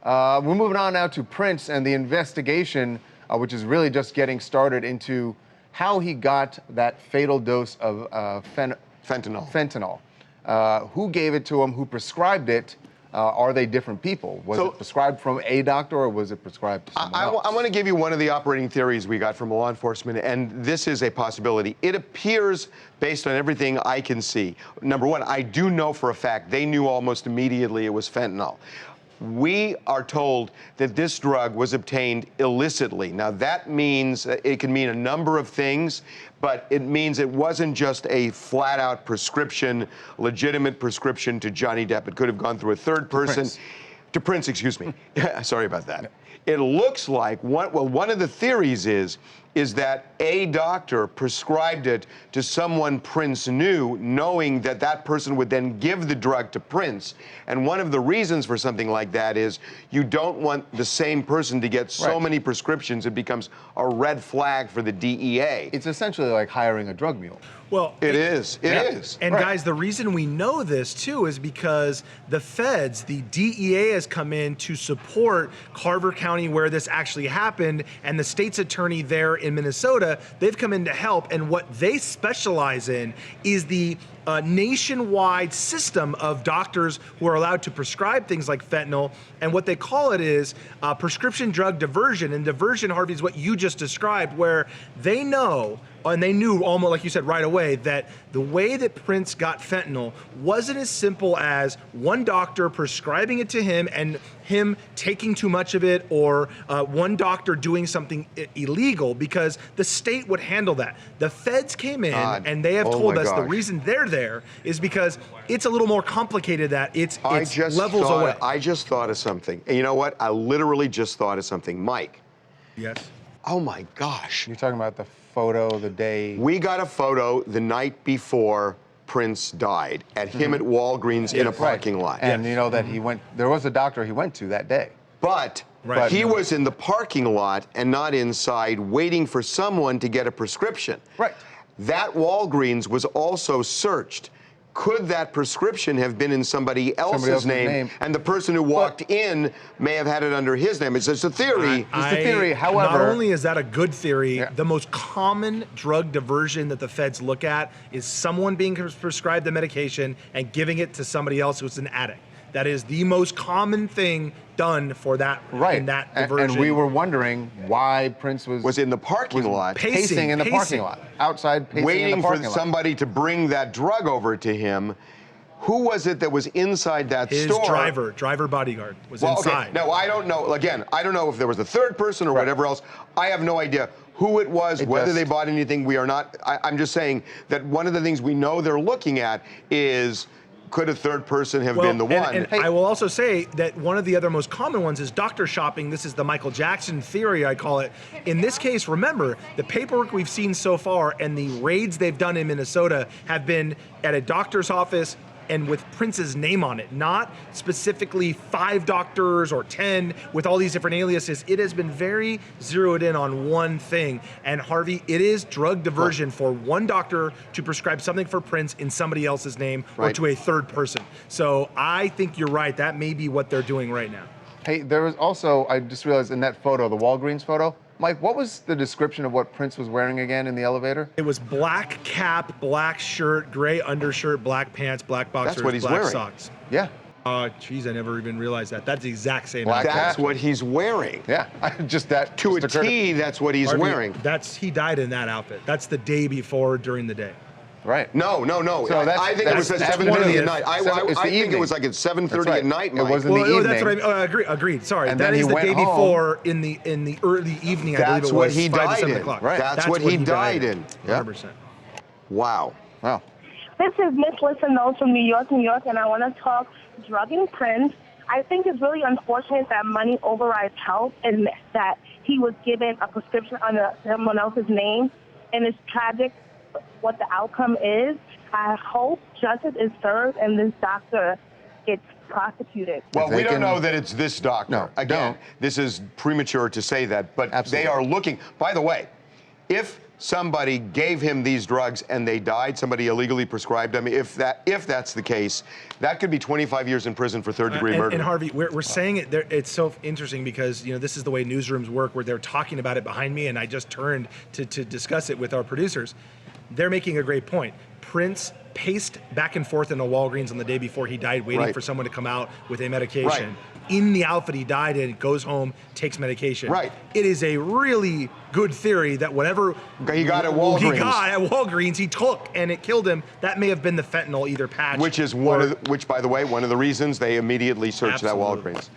We're moving on now to Prince and the investigation, which is really just getting started into how he got that fatal dose of fentanyl. Who gave it to him? Who prescribed it? Are they different people? Was it prescribed from a doctor or was it prescribed to someone else? I want to give you one of the operating theories we got from law enforcement, and this is a possibility. It appears, based on everything I can see, number one, I do know for a fact they knew almost immediately it was fentanyl. We are told that this drug was obtained illicitly. Now, that means it can mean a number of things, but it means it wasn't just a flat-out prescription, legitimate prescription to Johnny Depp. It could have gone through a third person. To Prince, excuse me. Sorry about that. It looks like, one of the theories is that a doctor prescribed it to someone Prince knew, knowing that that person would then give the drug to Prince. And one of the reasons for something like that is you don't want the same person to get so many prescriptions, it becomes a red flag for the DEA. It's essentially like hiring a drug mule. Well, it is. And guys, the reason we know this too is because the feds, the DEA has come in to support Carver County where this actually happened, and the state's attorney there in Minnesota, they've come in to help, and what they specialize in is the nationwide system of doctors who are allowed to prescribe things like fentanyl, and what they call it is prescription drug diversion. And diversion, Harvey, is what you just described, where they know, and they knew almost, like you said, right away, that the way that Prince got fentanyl wasn't as simple as one doctor prescribing it to him and him taking too much of it, or one doctor doing something illegal, because the state would handle that. The feds came in and they have told us the reason they're there is because it's a little more complicated, that it's levels away. I just thought of something. And you know what? I literally just thought of something. Mike. Yes? Oh my gosh. You're talking about the photo the day... We got a photo the night before Prince died at him at Walgreens in a parking lot. And you know that he went, there was a doctor he went to that day. But he was in the parking lot and not inside, waiting for someone to get a prescription. That Walgreens was also searched. Could that prescription have been in somebody else's name, and the person who walked in may have had it under his name? It's just a theory. It's a theory, however... Not only is that a good theory, the most common drug diversion that the feds look at is someone being prescribed the medication and giving it to somebody else who's an addict. That is the most common thing done for that, in that diversion. And we were wondering why Prince was in the parking lot. Pacing in the parking lot. Outside pacing waiting in the parking for lot. somebody to bring that drug over to him. Who was it that was inside that store? His driver bodyguard was inside. No, I don't know. Again, I don't know if there was a third person or whatever else. I have no idea who it was, whether they bought anything. We are not, I'm just saying that one of the things we know they're looking at is, could a third person have been the one? And I will also say that one of the other most common ones is doctor shopping. This is the Michael Jackson theory, I call it. In this case, remember, the paperwork we've seen so far and the raids they've done in Minnesota have been at a doctor's office and with Prince's name on it, not specifically 5 doctors or 10 with all these different aliases. It has been very zeroed in on one thing. And Harvey, it is drug diversion for one doctor to prescribe something for Prince in somebody else's name or to a third person. So I think you're right. That may be what they're doing right now. Hey, there was also, I just realized in that photo, the Walgreens photo, Mike, what was the description of what Prince was wearing again in the elevator? It was black cap, black shirt, gray undershirt, black pants, black boxers, That's what he's black wearing. socks. Yeah. Geez, I never even realized that. That's the exact same. That's what he's wearing. Yeah, just that. To a T, that's what he's wearing. He died in that outfit. That's the day before during the day. Right. No. So I think it was at 7:30 at night. I think it was like at 7:30 at night. It was in the evening. That's what I agreed. Sorry, and that is the day home. before in the early evening. I believe it was. That's what he 5 to died 7 in. o'clock. Right. That's what he died in. 100%. Wow. This is Miss Listen Knowles from New York, and I want to talk drugging Prince. I think it's really unfortunate that money overrides health, and that he was given a prescription under someone else's name, and it's tragic what the outcome is. I hope justice is served and this doctor gets prosecuted. Well, we don't know that it's this doctor. No, Again, this is premature to say that, but they are looking. By the way, if somebody gave him these drugs and they died, somebody illegally prescribed them, if that's the case, that could be 25 years in prison for third-degree murder. And Harvey, we're saying it there, it's so interesting because this is the way newsrooms work, where they're talking about it behind me, and I just turned to discuss it with our producers. They're making a great point. Prince paced back and forth in a Walgreens on the day before he died, waiting for someone to come out with a medication. In the outfit he died in, goes home, takes medication. It is a really good theory that whatever he got at Walgreens, he took, and it killed him. That may have been the fentanyl, either patch. Which is which, by the way, one of the reasons they immediately searched that Walgreens.